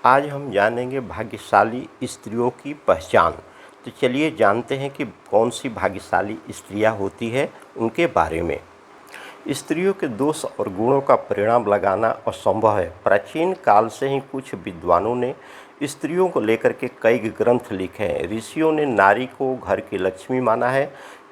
आज हम जानेंगे भाग्यशाली स्त्रियों की पहचान। तो चलिए जानते हैं कि कौन सी भाग्यशाली स्त्रियां होती है उनके बारे में। स्त्रियों के दोष और गुणों का परिणाम लगाना असंभव है। प्राचीन काल से ही कुछ विद्वानों ने स्त्रियों को लेकर के कई ग्रंथ लिखे हैं। ऋषियों ने नारी को घर की लक्ष्मी माना है।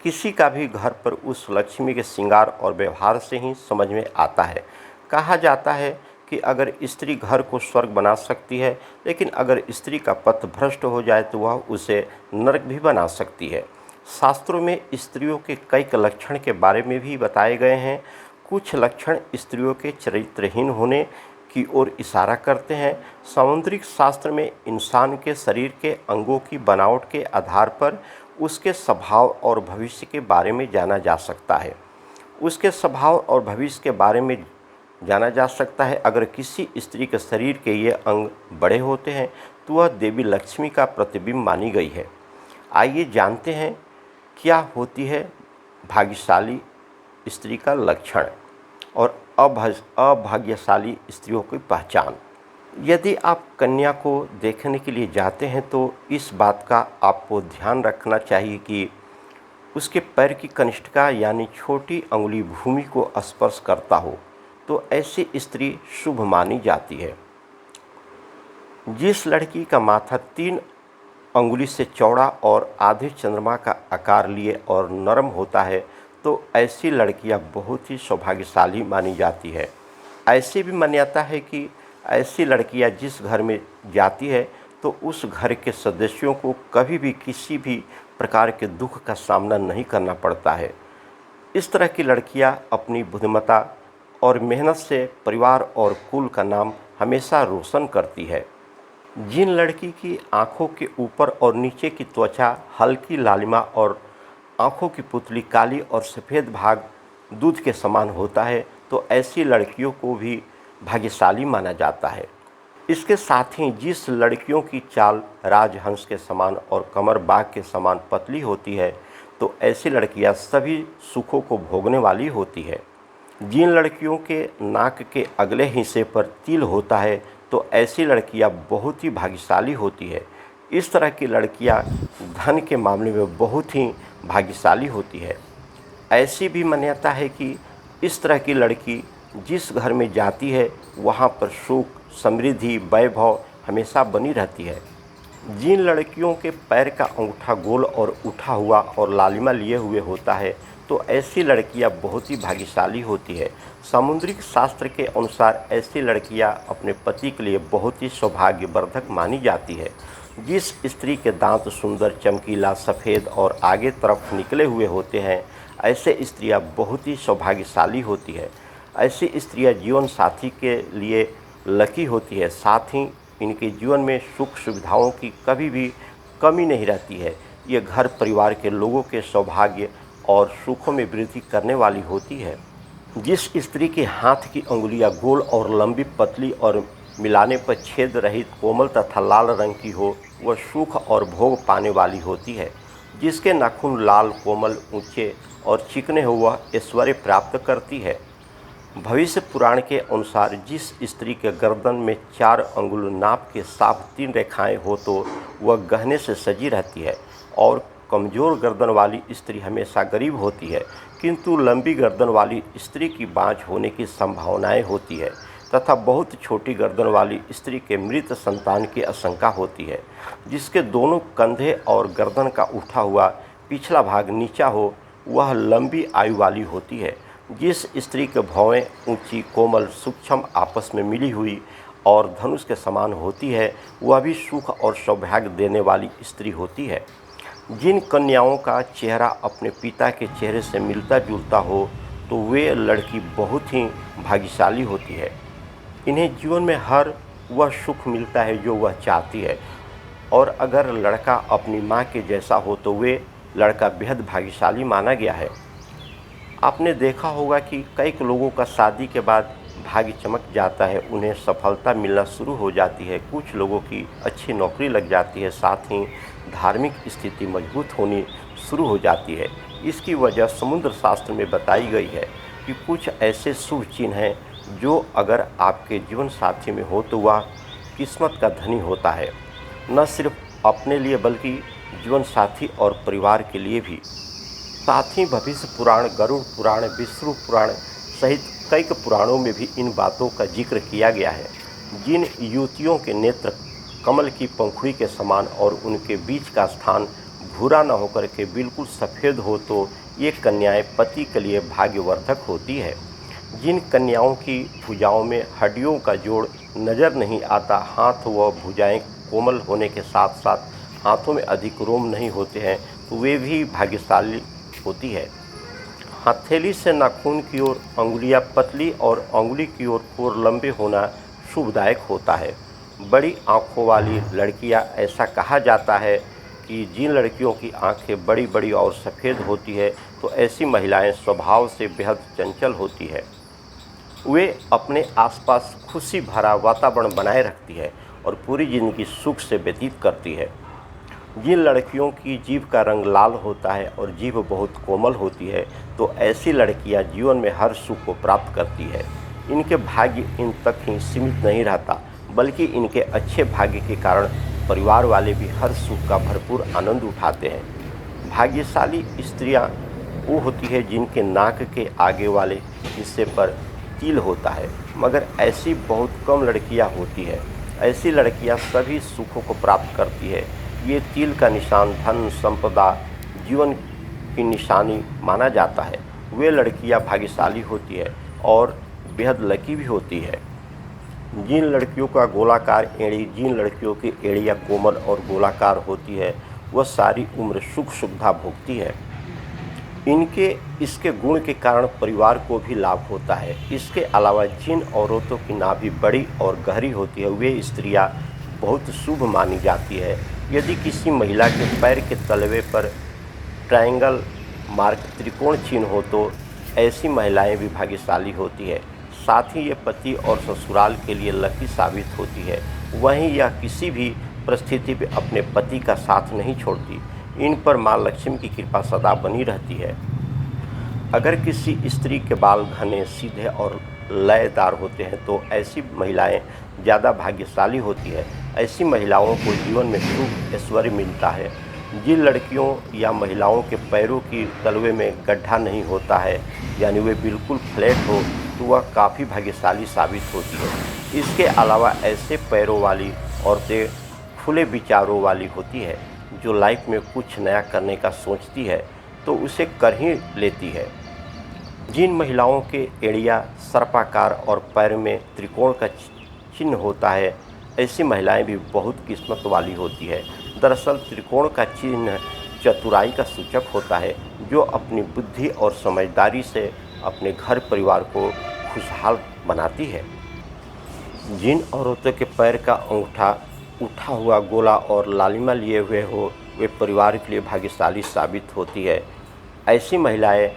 किसी का भी घर पर उस लक्ष्मी के श्रृंगार और व्यवहार से ही समझ में आता है। कहा जाता है कि अगर स्त्री घर को स्वर्ग बना सकती है, लेकिन अगर स्त्री का पथ भ्रष्ट हो जाए तो वह उसे नरक भी बना सकती है। शास्त्रों में स्त्रियों के कई लक्षण के बारे में भी बताए गए हैं। कुछ लक्षण स्त्रियों के चरित्रहीन होने की ओर इशारा करते हैं। सामुद्रिक शास्त्र में इंसान के शरीर के अंगों की बनावट के आधार पर उसके स्वभाव और भविष्य के बारे में जाना जा सकता है। उसके स्वभाव और भविष्य के बारे में जाना जा सकता है। अगर किसी स्त्री के शरीर के ये अंग बड़े होते हैं तो वह देवी लक्ष्मी का प्रतिबिंब मानी गई है। आइए जानते हैं क्या होती है भाग्यशाली स्त्री का लक्षण और अभाग्यशाली स्त्रियों की पहचान। यदि आप कन्या को देखने के लिए जाते हैं तो इस बात का आपको ध्यान रखना चाहिए कि उसके पैर की कनिष्ठिका यानी छोटी अंगुली भूमि को स्पर्श करता हो तो ऐसी स्त्री शुभ मानी जाती है। जिस लड़की का माथा 3 अंगुली से चौड़ा और आधे चंद्रमा का आकार लिए और नरम होता है तो ऐसी लड़कियां बहुत ही सौभाग्यशाली मानी जाती है। ऐसी भी मान्यता है कि ऐसी लड़कियां जिस घर में जाती है तो उस घर के सदस्यों को कभी भी किसी भी प्रकार के दुख का सामना नहीं करना पड़ता है। इस तरह की लड़कियां अपनी बुद्धिमत्ता और मेहनत से परिवार और कुल का नाम हमेशा रोशन करती है। जिन लड़की की आँखों के ऊपर और नीचे की त्वचा हल्की लालिमा और आँखों की पुतली काली और सफ़ेद भाग दूध के समान होता है तो ऐसी लड़कियों को भी भाग्यशाली माना जाता है। इसके साथ ही जिस लड़कियों की चाल राजहंस के समान और कमर बाघ के समान पतली होती है तो ऐसी लड़कियां सभी सुखों को भोगने वाली होती है। जिन लड़कियों के नाक के अगले हिस्से पर तिल होता है तो ऐसी लड़कियां बहुत ही भाग्यशाली होती है। इस तरह की लड़कियां धन के मामले में बहुत ही भाग्यशाली होती है। ऐसी भी मान्यता है कि इस तरह की लड़की जिस घर में जाती है वहां पर सुख, समृद्धि, वैभव हमेशा बनी रहती है। जिन लड़कियों के पैर का अंगूठा गोल और उठा हुआ और लालिमा लिए हुए होता है तो ऐसी लड़कियां बहुत ही भाग्यशाली होती है। सामुद्रिक शास्त्र के अनुसार ऐसी लड़कियां अपने पति के लिए बहुत ही सौभाग्यवर्धक मानी जाती है। जिस स्त्री के दांत सुंदर, चमकीला, सफ़ेद और आगे तरफ निकले हुए होते हैं ऐसे स्त्रियां बहुत ही सौभाग्यशाली होती है। ऐसी स्त्रियां जीवन साथी के लिए लकी होती है। साथ ही इनके जीवन में सुख सुविधाओं की कभी भी कमी नहीं रहती है। ये घर परिवार के लोगों के सौभाग्य और सुखों में वृद्धि करने वाली होती है। जिस स्त्री के हाथ की अंगुलियां गोल और लंबी, पतली और मिलाने पर छेद रहित, कोमल तथा लाल रंग की हो वह सुख और भोग पाने वाली होती है। जिसके नाखून लाल, कोमल, ऊंचे और चिकने हो वह ऐश्वर्य प्राप्त करती है। भविष्य पुराण के अनुसार जिस स्त्री के गर्दन में 4 अंगुल नाप के साफ 3 रेखाएं हो तो वह गहने से सजी रहती है। और कमज़ोर गर्दन वाली स्त्री हमेशा गरीब होती है, किंतु लंबी गर्दन वाली स्त्री की बाँझ होने की संभावनाएं होती है तथा बहुत छोटी गर्दन वाली स्त्री के मृत संतान की आशंका होती है। जिसके दोनों कंधे और गर्दन का उठा हुआ पिछला भाग नीचा हो वह लंबी आयु वाली होती है। जिस स्त्री के भौहें ऊंची, कोमल, सूक्ष्म, आपस में मिली हुई और धनुष के समान होती है वह भी सुख और सौभाग्य देने वाली स्त्री होती है। जिन कन्याओं का चेहरा अपने पिता के चेहरे से मिलता जुलता हो तो वे लड़की बहुत ही भाग्यशाली होती है। इन्हें जीवन में हर वह सुख मिलता है जो वह चाहती है। और अगर लड़का अपनी माँ के जैसा हो तो वे लड़का बेहद भाग्यशाली माना गया है। आपने देखा होगा कि कई लोगों का शादी के बाद भाग्य चमक जाता है, उन्हें सफलता मिलना शुरू हो जाती है, कुछ लोगों की अच्छी नौकरी लग जाती है, साथ ही धार्मिक स्थिति मजबूत होनी शुरू हो जाती है। इसकी वजह समुद्र शास्त्र में बताई गई है कि कुछ ऐसे शुभ चिन्ह हैं जो अगर आपके जीवन साथी में हो तो वह किस्मत का धनी होता है, न सिर्फ अपने लिए बल्कि जीवन साथी और परिवार के लिए भी। साथ ही भविष्य पुराण, गरुड़ पुराण, विष्णु पुराण सहित कई पुराणों में भी इन बातों का जिक्र किया गया है। जिन युवतियों के नेत्र कमल की पंखुड़ी के समान और उनके बीच का स्थान भूरा न होकर के बिल्कुल सफ़ेद हो, तो ये कन्याएं पति के लिए भाग्यवर्धक होती है। जिन कन्याओं की भुजाओं में हड्डियों का जोड़ नज़र नहीं आता, हाथ व भुजाएं कोमल होने के साथ साथ हाथों में अधिक रोम नहीं होते हैं, तो वे भी भाग्यशाली होती है। हथेली से नाखून की ओर अंगुलियां पतली और अंगुली की ओर कोर लंबे होना शुभदायक होता है। बड़ी आँखों वाली लड़कियां, ऐसा कहा जाता है कि जिन लड़कियों की आंखें बड़ी बड़ी और सफ़ेद होती है, तो ऐसी महिलाएं स्वभाव से बेहद चंचल होती है। वे अपने आसपास खुशी भरा वातावरण बनाए रखती है और पूरी ज़िंदगी सुख से व्यतीत करती है। जिन लड़कियों की जीभ का रंग लाल होता है और जीभ बहुत कोमल होती है, तो ऐसी लड़कियां जीवन में हर सुख को प्राप्त करती है। इनके भाग्य इन तक ही सीमित नहीं रहता, बल्कि इनके अच्छे भाग्य के कारण परिवार वाले भी हर सुख का भरपूर आनंद उठाते हैं। भाग्यशाली स्त्रियां वो होती है जिनके नाक के आगे वाले हिस्से पर तिल होता है, मगर ऐसी बहुत कम लड़कियां होती है। ऐसी लड़कियां सभी सुखों को प्राप्त करती है। ये तिल का निशान धन, संपदा, जीवन की निशानी माना जाता है। वे लड़कियां भाग्यशाली होती है और बेहद लकी भी होती है। जिन लड़कियों का गोलाकार एड़ी, जिन लड़कियों की एड़ियाँ कोमल और गोलाकार होती है, वह सारी उम्र सुख सुविधा भोगती है। इसके गुण के कारण परिवार को भी लाभ होता है। इसके अलावा जिन औरतों की नाभि बड़ी और गहरी होती है, वे स्त्रियां बहुत शुभ मानी जाती है। यदि किसी महिला के पैर के तलवे पर ट्रायंगल मार्क, त्रिकोण चिन्ह हो, तो ऐसी महिलाएं भी भाग्यशाली होती है। साथ ही ये पति और ससुराल के लिए लकी साबित होती है। वहीं यह किसी भी परिस्थिति में अपने पति का साथ नहीं छोड़ती। इन पर माँ लक्ष्मी की कृपा सदा बनी रहती है। अगर किसी स्त्री के बाल घने, सीधे और लयदार होते हैं, तो ऐसी महिलाएं ज़्यादा भाग्यशाली होती है। ऐसी महिलाओं को जीवन में सुख ऐश्वर्य मिलता है। जिन लड़कियों या महिलाओं के पैरों की तलवे में गड्ढा नहीं होता है, यानी वे बिल्कुल फ्लैट हो, तो वह काफ़ी भाग्यशाली साबित होती है। इसके अलावा ऐसे पैरों वाली औरतें खुले विचारों वाली होती है, जो लाइफ में कुछ नया करने का सोचती है तो उसे कर ही लेती है। जिन महिलाओं के एड़ियाँ सर्पाकार और पैर में त्रिकोण का चिन्ह होता है, ऐसी महिलाएं भी बहुत किस्मत वाली होती है। दरअसल त्रिकोण का चिन्ह चतुराई का सूचक होता है, जो अपनी बुद्धि और समझदारी से अपने घर परिवार को खुशहाल बनाती है। जिन औरतों के पैर का अंगूठा उठा हुआ गोला और लालिमा लिए हुए हो, वे परिवार के लिए भाग्यशाली साबित होती है। ऐसी महिलाएं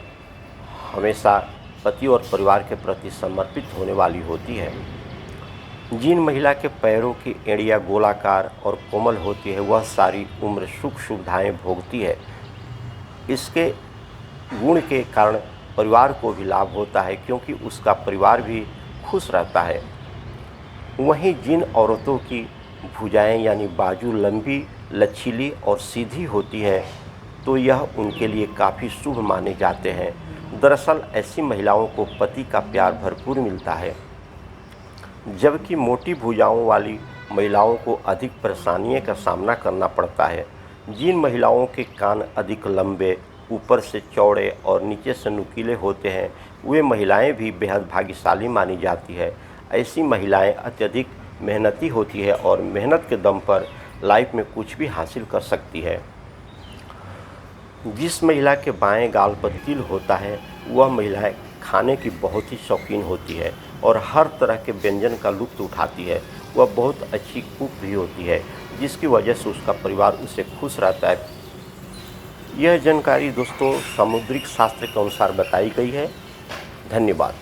हमेशा पति और परिवार के प्रति समर्पित होने वाली होती है। जिन महिला के पैरों की एड़ियाँ गोलाकार और कोमल होती है, वह सारी उम्र सुख सुविधाएँ भोगती है। इसके गुण के कारण परिवार को भी लाभ होता है, क्योंकि उसका परिवार भी खुश रहता है। वहीं जिन औरतों की भुजाएं यानी बाजू लंबी, लचीली और सीधी होती है, तो यह उनके लिए काफ़ी शुभ माने जाते हैं। दरअसल ऐसी महिलाओं को पति का प्यार भरपूर मिलता है, जबकि मोटी भुजाओं वाली महिलाओं को अधिक परेशानियों का सामना करना पड़ता है। जिन महिलाओं के कान अधिक लंबे, ऊपर से चौड़े और नीचे से नुकीले होते हैं, वे महिलाएं भी बेहद भाग्यशाली मानी जाती है। ऐसी महिलाएं अत्यधिक मेहनती होती है और मेहनत के दम पर लाइफ में कुछ भी हासिल कर सकती है। जिस महिला के बाएं गाल पर तिल होता है, वह महिला खाने की बहुत ही शौकीन होती है और हर तरह के व्यंजन का लुत्फ़ उठाती है। वह बहुत अच्छी कुक भी होती है, जिसकी वजह से उसका परिवार उससे खुश रहता है। यह जानकारी दोस्तों सामुद्रिक शास्त्र के अनुसार बताई गई है। धन्यवाद।